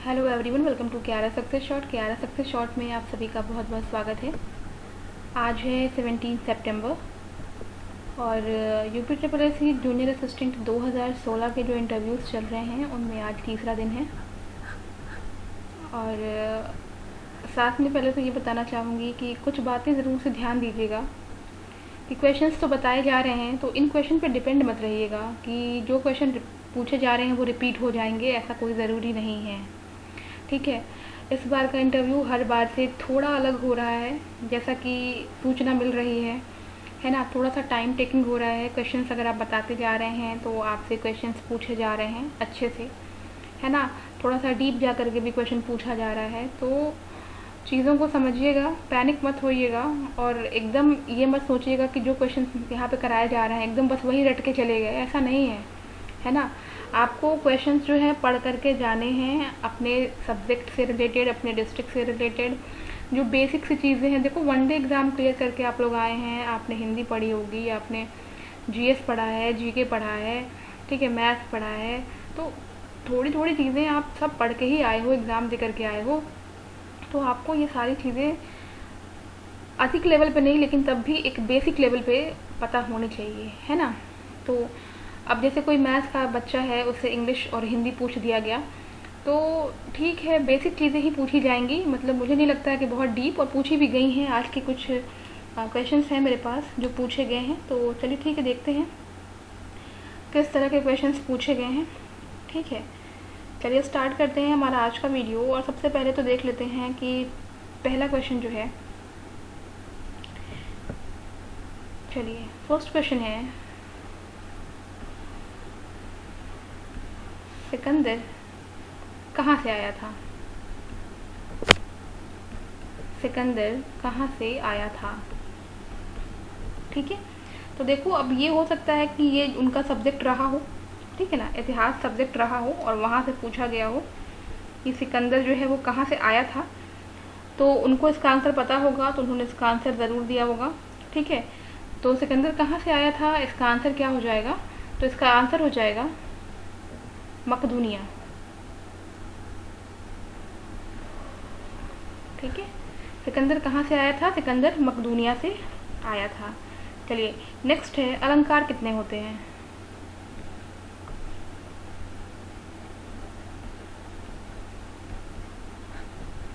Hello everyone, welcome to क्यारा success short. क्यारा success short में आप सभी का बहुत बहुत स्वागत है। आज है 17 सितंबर और UP triple S C junior assistant 2016 के जो इंटरव्यूज़ चल रहे हैं उनमें आज तीसरा दिन है। और साथ में पहले तो ये बताना चाहूँगी कि कुछ बातें ज़रूर से ध्यान दीजिएगा कि क्वेश्चंस तो बताए जा रहे हैं, तो इन क्वेश्चन पे डिपेंड मत रहिएगा कि जो क्वेश्चन पूछे जा रहे हैं वो रिपीट हो जाएंगे, ऐसा कोई ज़रूरी नहीं है। ठीक है, इस बार का इंटरव्यू हर बार से थोड़ा अलग हो रहा है, जैसा कि सूचना मिल रही है ना। थोड़ा सा टाइम टेकिंग हो रहा है। क्वेश्चंस अगर आप बताते जा रहे हैं तो आपसे क्वेश्चंस पूछे जा रहे हैं अच्छे से, है ना। थोड़ा सा डीप जा करके भी क्वेश्चन पूछा जा रहा है, तो चीज़ों को समझिएगा, पैनिक मत होइएगा और एकदम ये मत सोचिएगा कि जो क्वेश्चन यहाँ पे कराए जा रहे हैं एकदम बस वही रट के चले गए, ऐसा नहीं है ना। आपको क्वेश्चंस जो है पढ़ करके जाने हैं, अपने सब्जेक्ट से रिलेटेड, अपने डिस्ट्रिक्ट से रिलेटेड जो बेसिक सी चीज़ें हैं। देखो, वनडे एग्ज़ाम क्लियर करके आप लोग आए हैं, आपने हिंदी पढ़ी होगी, आपने जीएस पढ़ा है, जीके पढ़ा है, ठीक है, मैथ्स पढ़ा है, तो थोड़ी थोड़ी चीज़ें आप सब पढ़ के ही आए हो, एग्ज़ाम दे करके आए हो, तो आपको ये सारी चीज़ें अधिक लेवल पे नहीं लेकिन तब भी एक बेसिक लेवल पे पता होनी चाहिए, है ना। तो अब जैसे कोई मैथ्स का बच्चा है, उससे इंग्लिश और हिंदी पूछ दिया गया तो ठीक है, बेसिक चीज़ें ही पूछी जाएंगी। मतलब मुझे नहीं लगता है कि बहुत डीप, और पूछी भी गई हैं। आज के कुछ क्वेश्चंस हैं मेरे पास जो पूछे गए हैं, तो चलिए ठीक है, देखते हैं किस तरह के क्वेश्चंस पूछे गए हैं। ठीक है, चलिए स्टार्ट करते हैं हमारा आज का वीडियो। और सबसे पहले तो देख लेते हैं कि पहला क्वेश्चन जो है, चलिए फर्स्ट क्वेश्चन है, सिकंदर कहाँ से आया था? सिकंदर कहाँ से आया था? ठीक है, तो देखो, अब ये हो सकता है कि ये उनका सब्जेक्ट रहा हो, ठीक है ना, इतिहास सब्जेक्ट रहा हो और वहाँ से पूछा गया हो कि सिकंदर जो है वो कहाँ से आया था, तो उनको इसका आंसर पता होगा, तो उन्होंने इसका आंसर ज़रूर दिया होगा। ठीक है, तो सिकंदर कहाँ से आया था, इसका आंसर क्या हो जाएगा? तो इसका आंसर हो जाएगा मकदूनिया। ठीक है, सिकंदर कहाँ से आया था? सिकंदर मकदूनिया से आया था। चलिए नेक्स्ट है, अलंकार कितने होते हैं?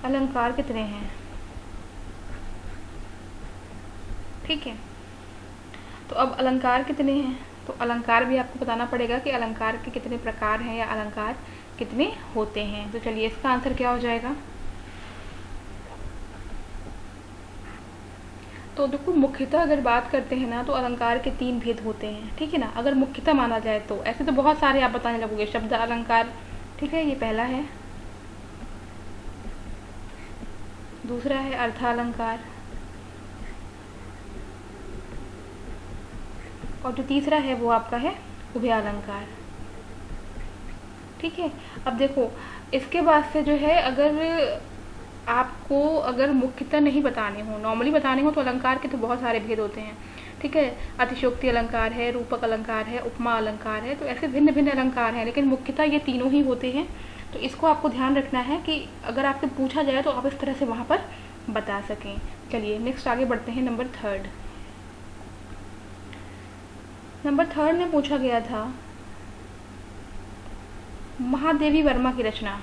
अलंकार कितने हैं? ठीक है, तो अब अलंकार कितने हैं, तो अलंकार भी आपको बताना पड़ेगा कि अलंकार के कितने प्रकार हैं या अलंकार कितने होते हैं। तो चलिए इसका आंसर क्या हो जाएगा? तो देखो, मुख्यतः अगर बात करते हैं ना, तो अलंकार के 3 भेद होते हैं, ठीक है ना। अगर मुख्यतः माना जाए तो ऐसे तो बहुत सारे आप बताने लगोगे, शब्द अलंकार, ठीक है, ये पहला है। दूसरा है अर्थालंकार, और जो तीसरा है वो आपका है उभयालंकार। ठीक है, अब देखो, इसके बाद से जो है, अगर आपको अगर मुख्यतः नहीं बताने हो, नॉर्मली बताने हो, तो अलंकार के तो बहुत सारे भेद होते हैं। ठीक है, अतिशयोक्ति अलंकार है, रूपक अलंकार है, उपमा अलंकार है, तो ऐसे भिन्न भिन्न अलंकार हैं, लेकिन मुख्यतः ये तीनों ही होते हैं। तो इसको आपको ध्यान रखना है कि अगर आपसे पूछा जाए तो आप इस तरह से वहाँ पर बता सकें। चलिए नेक्स्ट आगे बढ़ते हैं। नंबर थर्ड में पूछा गया था, महादेवी वर्मा की रचना,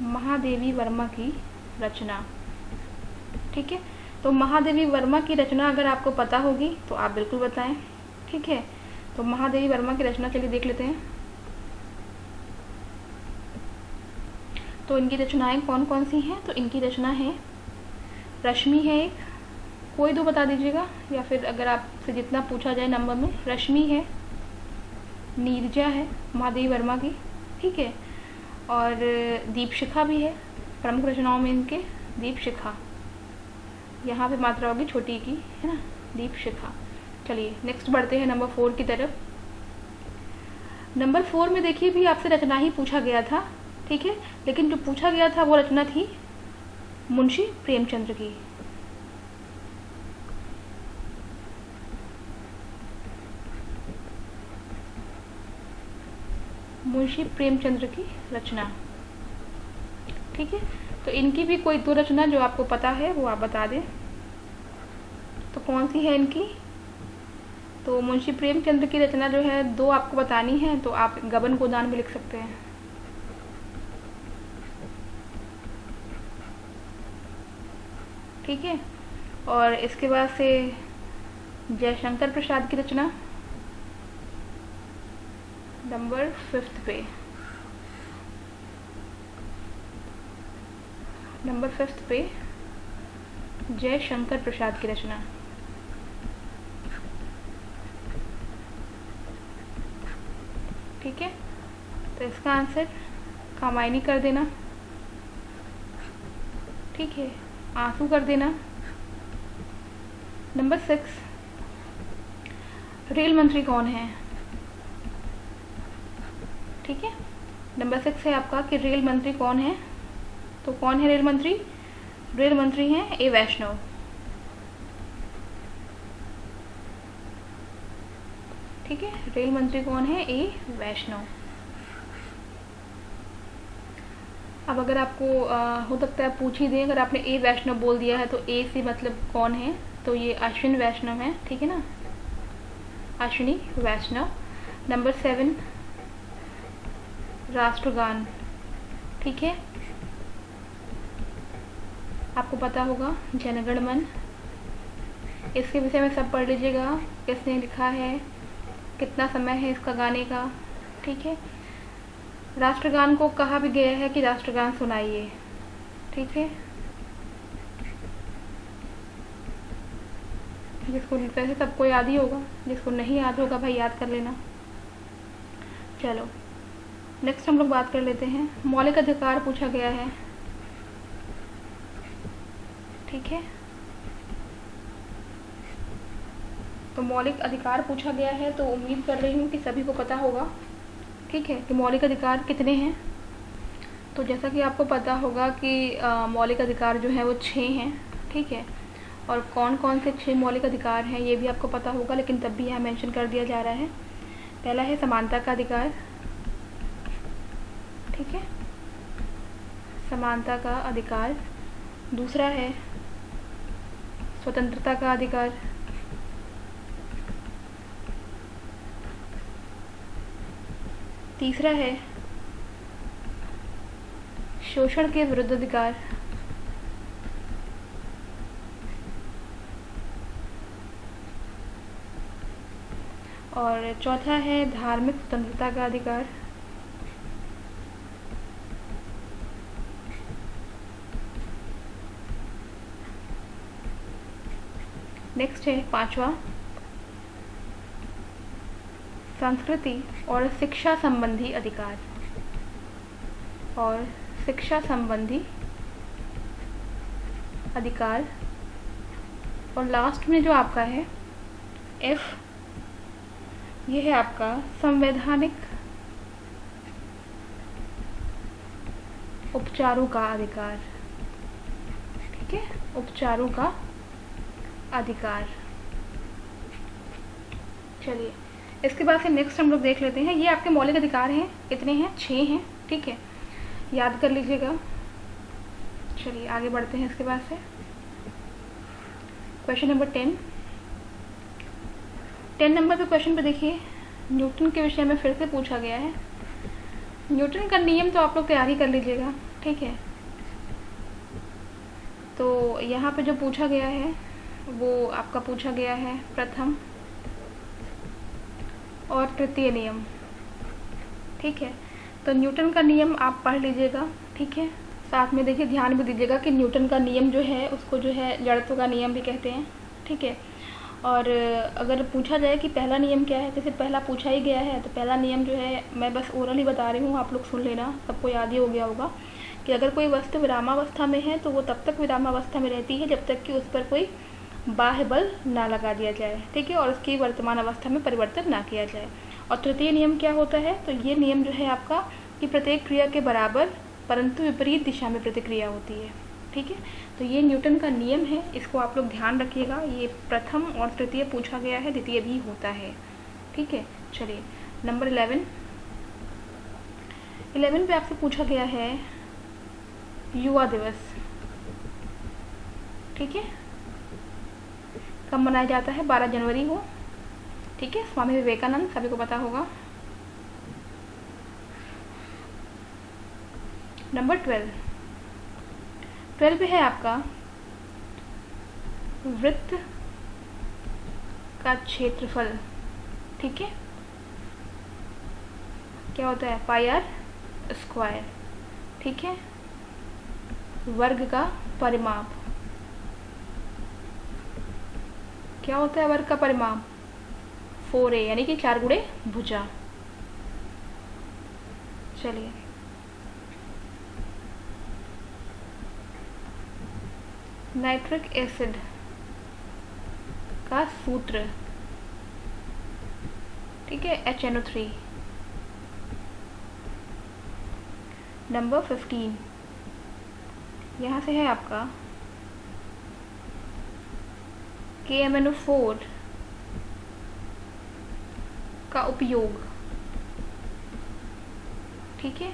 महादेवी वर्मा की रचना। ठीक है, तो महादेवी वर्मा की रचना अगर आपको पता होगी तो आप बिल्कुल बताएं। ठीक है, तो महादेवी वर्मा की रचना चलिए देख लेते हैं। तो इनकी रचनाएं कौन कौन सी हैं? तो इनकी रचना है, रश्मि है एक, कोई दो बता दीजिएगा, या फिर अगर आपसे जितना पूछा जाए नंबर में। रश्मि है, नीरजा है महादेवी वर्मा की, ठीक है, और दीपशिखा भी है, प्रमुख रचनाओं में इनके दीपशिखा, यहाँ पे मात्रा होगी छोटी की, है ना, दीपशिखा। चलिए नेक्स्ट बढ़ते हैं नंबर 4 की तरफ। नंबर 4 में देखिए, भी आपसे रचना ही पूछा गया था, ठीक है, लेकिन जो पूछा गया था वो रचना थी मुंशी प्रेमचंद्र की। मुंशी प्रेमचंद्र की रचना। ठीक है, तो इनकी भी कोई दो रचना जो आपको पता है वो आप बता दें। तो कौन सी है इनकी? तो मुंशी प्रेमचंद्र की रचना जो है दो आपको बतानी है, तो आप गबन गोदान भी लिख सकते हैं। ठीक है, और इसके बाद से जयशंकर प्रसाद की रचना नंबर 5 पे, नंबर 5 पे जयशंकर प्रसाद की रचना। ठीक है, तो इसका आंसर कामायनी कर देना। ठीक है, आंसू कर देना। नंबर 6, रेल मंत्री कौन है? ठीक है, नंबर 6 है आपका कि रेल मंत्री कौन है। तो कौन है रेल मंत्री? रेल मंत्री हैं ए वैष्णव। ठीक है, रेल मंत्री कौन है? ए वैष्णव। अब अगर आपको हो सकता है पूछ ही दें, अगर आपने ए वैष्णव बोल दिया है तो ए से मतलब कौन है, तो ये अश्विन वैष्णव है। ठीक है ना, अश्विनी वैष्णव। नंबर 7, राष्ट्रगान। ठीक है, आपको पता होगा जनगण मन, इसके विषय में सब पढ़ लीजिएगा, किसने लिखा है, कितना समय है इसका गाने का। ठीक है, राष्ट्रगान को कहा भी गया है कि राष्ट्रगान सुनाइए। ठीक है, जिसको वैसे सबको याद ही होगा, जिसको नहीं याद होगा भाई याद कर लेना। चलो नेक्स्ट हम लोग बात कर लेते हैं, मौलिक अधिकार पूछा गया है। ठीक है, तो मौलिक अधिकार पूछा गया है, तो उम्मीद कर रही हूँ कि सभी को पता होगा। ठीक है, कि मौलिक अधिकार कितने हैं। तो जैसा कि आपको पता होगा कि मौलिक अधिकार जो है वो 6 हैं। ठीक है, और कौन कौन से 6 मौलिक अधिकार हैं ये भी आपको पता होगा, लेकिन तब भी यहाँ मेंशन कर दिया जा रहा है। पहला है समानता का अधिकार। ठीक है, समानता का अधिकार। दूसरा है स्वतंत्रता का अधिकार। तीसरा है शोषण के विरुद्ध अधिकार। और चौथा है धार्मिक स्वतंत्रता का अधिकार। नेक्स्ट है 5वां संस्कृति और शिक्षा संबंधी अधिकार। और शिक्षा संबंधी अधिकार। और लास्ट में जो आपका है F, ये है आपका संवैधानिक उपचारों का अधिकार। ठीक है, उपचारों का अधिकार। चलिए इसके बाद से नेक्स्ट हम लोग देख लेते हैं, ये आपके मौलिक अधिकार हैं, कितने हैं? 6 हैं। ठीक है, याद कर लीजिएगा। चलिए आगे बढ़ते हैं इसके बाद से। क्वेश्चन नंबर 10 नंबर पे क्वेश्चन पे देखिए, न्यूटन के विषय में फिर से पूछा गया है। न्यूटन का नियम तो आप लोग तैयार ही कर लीजिएगा। ठीक है, तो यहाँ पे जो पूछा गया है वो आपका पूछा गया है प्रथम और तृतीय नियम। ठीक है, तो न्यूटन का नियम आप पढ़ लीजिएगा। ठीक है, साथ में देखिए ध्यान भी दीजिएगा कि न्यूटन का नियम जो है उसको जो है जड़त्व का नियम भी कहते हैं। ठीक है, और अगर पूछा जाए कि पहला नियम क्या है, जैसे पहला पूछा ही गया है, तो पहला नियम जो है मैं बस ओरल ही बता रही हूँ, आप लोग सुन लेना, सबको याद ही हो गया होगा कि अगर कोई वस्तु विरामावस्था में है तो वो तब तक विरामावस्था में रहती है जब तक कि उस पर कोई बाह्य बल ना लगा दिया जाए। ठीक है, और उसकी वर्तमान अवस्था में परिवर्तन ना किया जाए। और तृतीय नियम क्या होता है, तो ये नियम जो है आपका कि प्रत्येक क्रिया के बराबर परंतु विपरीत दिशा में प्रतिक्रिया होती है। ठीक है, तो ये न्यूटन का नियम है, इसको आप लोग ध्यान रखिएगा। ये प्रथम और तृतीय पूछा गया है, द्वितीय भी होता है। ठीक है, चलिए नंबर 11, 11 पे आपसे पूछा गया है युवा दिवस, ठीक है, कब मनाया जाता है? 12 जनवरी को, ठीक है, स्वामी विवेकानंद, सभी को पता होगा। नंबर 12 पे है आपका वृत्त का क्षेत्रफल, ठीक है, क्या होता है? पाई आर स्क्वायर, ठीक है। वर्ग का परिमाप, क्या होता है वर्ग का परिमाप? 4a, यानी कि 4 गुणे भुजा। चलिए, नाइट्रिक एसिड का सूत्र, ठीक है, HNO3। नंबर 15 यहाँ से है आपका KMNO4 का उपयोग, ठीक है।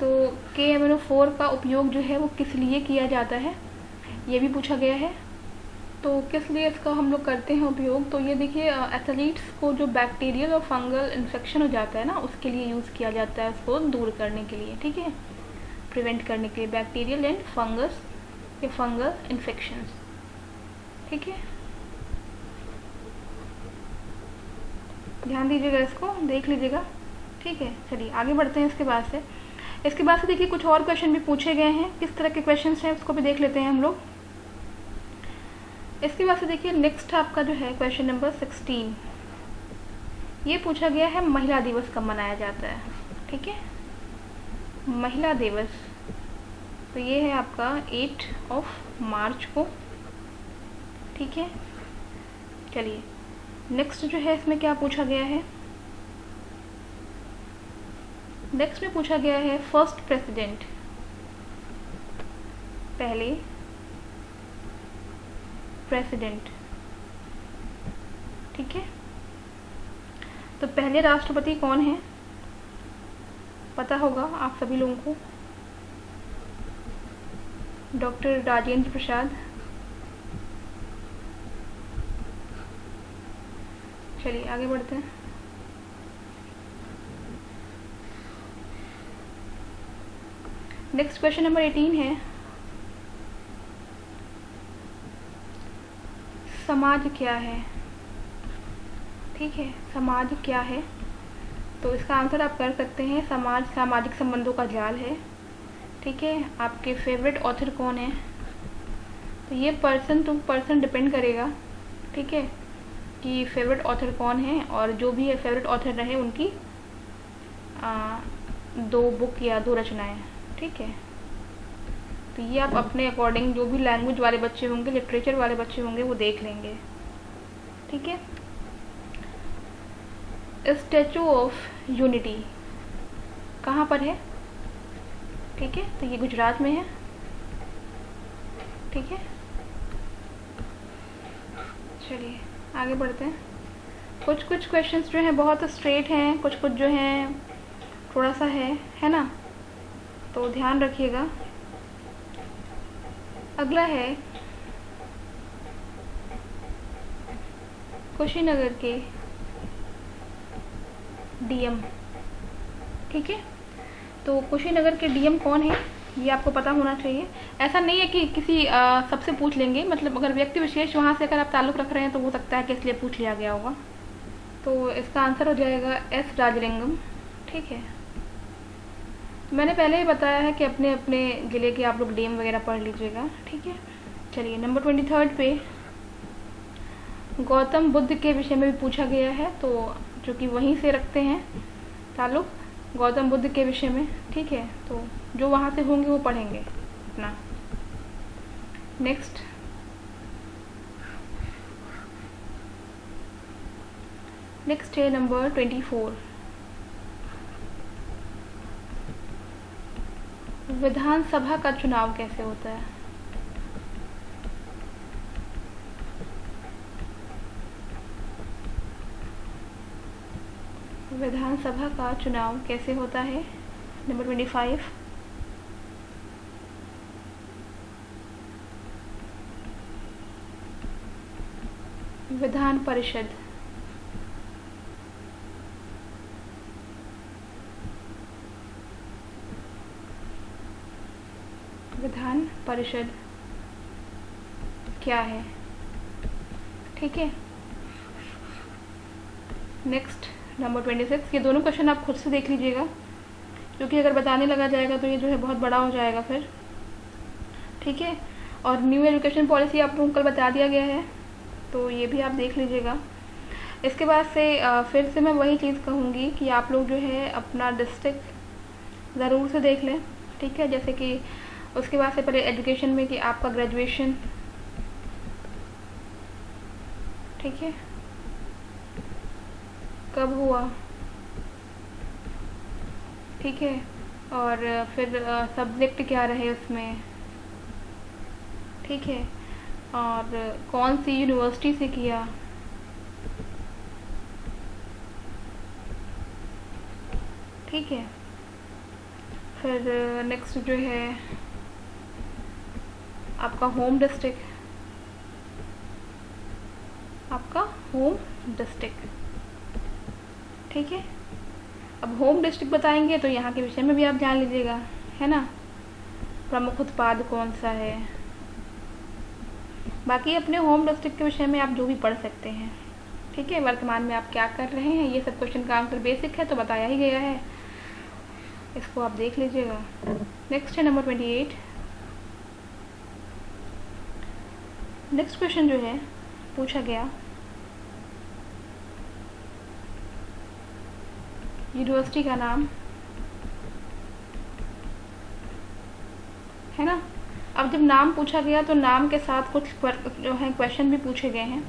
तो KMNO4 का उपयोग जो है वो किस लिए किया जाता है, ये भी पूछा गया है। तो किस लिए इसका हम लोग करते हैं उपयोग? तो ये देखिए, एथलीट्स को जो बैक्टीरियल और फंगल इन्फेक्शन हो जाता है ना, उसके लिए यूज़ किया जाता है, उसको दूर करने के लिए, ठीक है, प्रिवेंट करने के लिए बैक्टीरियल एंड फंगस या फंगल इन्फेक्शंस, ठीक है। ध्यान दीजिएगा, इसको देख लीजिएगा, ठीक है। चलिए आगे बढ़ते हैं। इसके बाद से देखिए कुछ और क्वेश्चन भी पूछे गए हैं। किस तरह के क्वेश्चन हैं उसको भी देख लेते हैं हम लोग। इसके बाद से देखिए नेक्स्ट आपका जो है क्वेश्चन नंबर 16, ये पूछा गया है महिला दिवस कब मनाया जाता है, ठीक है, महिला दिवस। तो ये है आपका 8 मार्च को, ठीक है। चलिए नेक्स्ट जो है इसमें क्या पूछा गया है? नेक्स्ट में पूछा गया है फर्स्ट प्रेसिडेंट, पहले प्रेसिडेंट, ठीक है। तो पहले राष्ट्रपति कौन है? पता होगा आप सभी लोगों को, डॉक्टर राजेंद्र प्रसाद। चलिए आगे बढ़ते हैं। नेक्स्ट क्वेश्चन नंबर 18 है, समाज क्या है, ठीक है, समाज क्या है? तो इसका आंसर आप कर सकते हैं, समाज सामाजिक संबंधों का जाल है, ठीक है। आपके फेवरेट ऑथर कौन है? तो ये पर्सन टू पर्सन डिपेंड करेगा, ठीक है, कि फेवरेट ऑथर कौन है, और जो भी है फेवरेट ऑथर रहे उनकी 2 बुक या 2 रचनाएं, ठीक है। तो ये आप अपने अकॉर्डिंग, जो भी लैंग्वेज वाले बच्चे होंगे, लिटरेचर वाले बच्चे होंगे, वो देख लेंगे, ठीक है। स्टैचू ऑफ यूनिटी कहाँ पर है? ठीक है, तो ये गुजरात में है, ठीक है। चलिए आगे बढ़ते हैं। कुछ क्वेश्चंस जो हैं बहुत स्ट्रेट हैं, कुछ जो हैं थोड़ा सा है ना, तो ध्यान रखिएगा। अगला है कुशीनगर के डीएम, ठीक है। तो कुशीनगर के डीएम कौन है ये आपको पता होना चाहिए। ऐसा नहीं है कि किसी सबसे पूछ लेंगे, मतलब अगर व्यक्ति विशेष वहाँ से अगर आप ताल्लुक़ रख रहे हैं तो हो सकता है कि इसलिए पूछ लिया गया होगा। तो इसका आंसर हो जाएगा एस राजलिंगम, ठीक है। मैंने पहले ही बताया है कि अपने अपने ज़िले के आप लोग डीएम वगैरह पढ़ लीजिएगा, ठीक है। चलिए नंबर 23 पे गौतम बुद्ध के विषय में भी पूछा गया है, तो जो कि वहीं से रखते हैं ताल्लुक़, गौतम बुद्ध के विषय में, ठीक है। तो जो वहाँ से होंगे वो पढ़ेंगे अपना। नेक्स्ट है नंबर 24, विधानसभा का चुनाव कैसे होता है? विधानसभा का चुनाव कैसे होता है? नंबर 25। विधान परिषद। विधान परिषद क्या है? ठीक है। Next number 26। ये दोनों क्वेश्चन आप खुद से देख लीजिएगा, क्योंकि अगर बताने लगा जाएगा तो ये जो है बहुत बड़ा हो जाएगा फिर। ठीक है। और न्यू एजुकेशन पॉलिसी आप लोगों को कल बता दिया गया है, तो ये भी आप देख लीजिएगा। इसके बाद से फिर से मैं वही चीज़ कहूँगी कि आप लोग जो है अपना डिस्ट्रिक्ट ज़रूर से देख लें। ठीक है। जैसे कि उसके बाद से पहले एजुकेशन में कि आपका ग्रेजुएशन, ठीक है, कब हुआ, ठीक है, और फिर सब्जेक्ट क्या रहे उसमें, ठीक है, और कौन सी यूनिवर्सिटी से किया, ठीक है। फिर नेक्स्ट जो है आपका होम डिस्ट्रिक्ट, आपका होम डिस्ट्रिक्ट, ठीक है। अब होम डिस्ट्रिक्ट बताएंगे तो यहाँ के विषय में भी आप जान लीजिएगा, है ना। प्रमुख उत्पाद कौन सा है, बाकी अपने होम डिस्ट्रिक्ट के विषय में आप जो भी पढ़ सकते हैं। ठीक है। वर्तमान में आप क्या कर रहे हैं, ये सब क्वेश्चन का आंसर बेसिक है तो बताया ही गया है, इसको आप देख लीजिएगा। नेक्स्ट है नंबर 28। नेक्स्ट क्वेश्चन जो है पूछा गया, यूनिवर्सिटी का नाम, है ना। अब जब नाम पूछा गया तो नाम के साथ कुछ जो है क्वेश्चन भी पूछे गए हैं,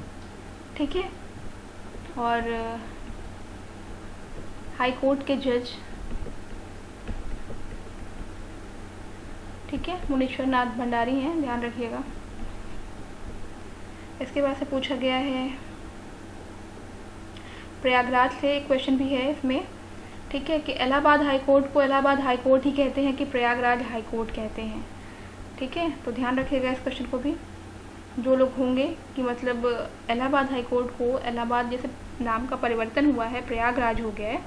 ठीक है। और हाई कोर्ट के जज, ठीक है, मुनीश्वर नाथ भंडारी हैं, ध्यान रखिएगा। इसके बाद से पूछा गया है प्रयागराज से, एक क्वेश्चन भी है इसमें, ठीक है, कि इलाहाबाद हाई कोर्ट को इलाहाबाद हाई कोर्ट ही कहते हैं कि प्रयागराज हाई कोर्ट कहते हैं, ठीक है। तो ध्यान रखिएगा इस क्वेश्चन को भी, जो लोग होंगे कि मतलब इलाहाबाद हाई कोर्ट को, इलाहाबाद जैसे नाम का परिवर्तन हुआ है, प्रयागराज हो गया है,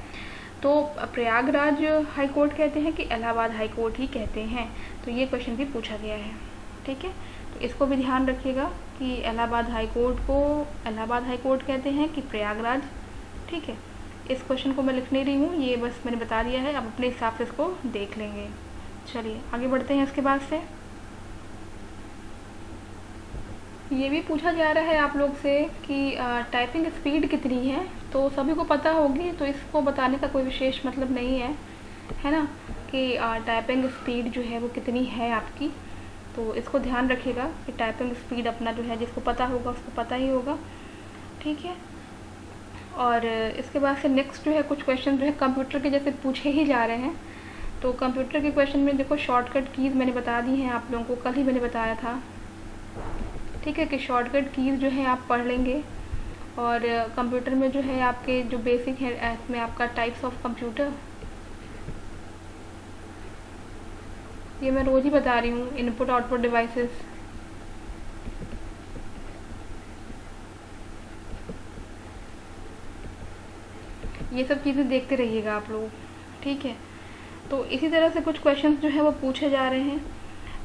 तो प्रयागराज हाई कोर्ट कहते हैं कि इलाहाबाद हाई कोर्ट ही कहते हैं, तो ये क्वेश्चन भी पूछा गया है, ठीक है। तो इसको भी ध्यान रखिएगा कि इलाहाबाद हाई कोर्ट को इलाहाबाद हाई कोर्ट कहते हैं कि प्रयागराज, ठीक है। इस क्वेश्चन को मैं लिख नहीं रही हूँ, ये बस मैंने बता दिया है, अब अपने हिसाब से इसको देख लेंगे। चलिए आगे बढ़ते हैं। इसके बाद से ये भी पूछा जा रहा है आप लोग से कि टाइपिंग स्पीड कितनी है, तो सभी को पता होगी, तो इसको बताने का कोई विशेष मतलब नहीं है ना, कि टाइपिंग स्पीड जो है वो कितनी है आपकी, तो इसको ध्यान रखिएगा कि टाइपिंग स्पीड अपना जो है, जिसको पता होगा उसको पता ही होगा, ठीक है। और इसके बाद से नेक्स्ट जो है कुछ क्वेश्चन जो है कंप्यूटर के जैसे पूछे ही जा रहे हैं, तो कंप्यूटर के क्वेश्चन में देखो शॉर्टकट कीज़ मैंने बता दी हैं आप लोगों को, कल ही मैंने बताया था, ठीक है, कि शॉर्टकट कीज़ जो है आप पढ़ लेंगे। और कंप्यूटर में जो है आपके जो बेसिक है इसमें आपका टाइप्स ऑफ कंप्यूटर, ये मैं रोज़ ही बता रही हूँ, इनपुट आउटपुट डिवाइसेस, ये सब चीज़ें देखते रहिएगा आप लोग, ठीक है। तो इसी तरह से कुछ क्वेश्चंस जो है वो पूछे जा रहे हैं,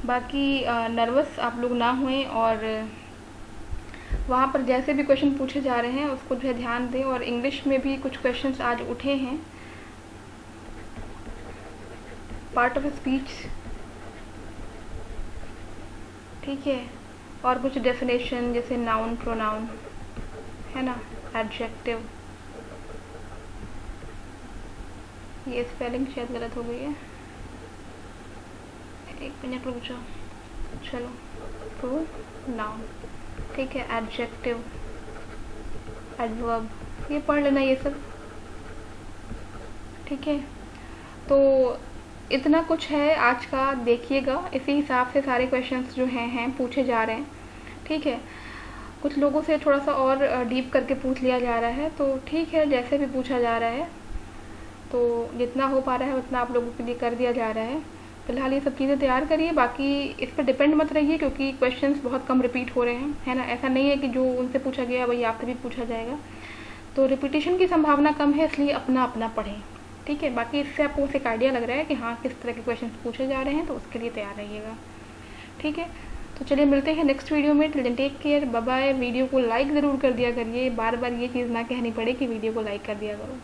बाकी नर्वस आप लोग ना हुए, और वहाँ पर जैसे भी क्वेश्चन पूछे जा रहे हैं उसको जो है ध्यान दें। और इंग्लिश में भी कुछ क्वेश्चंस आज उठे हैं, पार्ट ऑफ स्पीच, ठीक है, और कुछ डेफिनेशन जैसे नाउन प्रोनाउन, है ना, एडजेक्टिव, ये स्पेलिंग शायद गलत हो गई है, एक मिनट रुक जाओ, चलो, प्रोनाउन, ठीक है, एडजेक्टिव, एडवर्ब, ये पढ़ लेना ये सब, ठीक है। तो इतना कुछ है आज का, देखिएगा इसी हिसाब से सारे क्वेश्चंस जो हैं पूछे जा रहे हैं, ठीक है। कुछ लोगों से थोड़ा सा और डीप करके पूछ लिया जा रहा है, तो ठीक है, जैसे भी पूछा जा रहा है तो जितना हो पा रहा है उतना आप लोगों के लिए कर दिया जा रहा है। फ़िलहाल ये सब चीज़ें तैयार करिए, बाकी इस पर डिपेंड मत रहिए क्योंकि क्वेश्चंस बहुत कम रिपीट हो रहे हैं, है ना। ऐसा नहीं है कि जो उनसे पूछा गया वही आपसे भी पूछा जाएगा, तो रिपीटिशन की संभावना कम है, इसलिए अपना अपना पढ़ें, ठीक है। बाकी इससे आपको बस एक आइडिया लग रहा है कि हाँ किस तरह के क्वेश्चन पूछे जा रहे हैं, तो उसके लिए तैयार रहिएगा, ठीक है। तो चलिए मिलते हैं नेक्स्ट वीडियो में। Till then take care, bye bye. Video को लाइक ज़रूर कर दिया करिए, बार बार ये चीज़ ना कहनी पड़े कि वीडियो को लाइक कर दिया करो।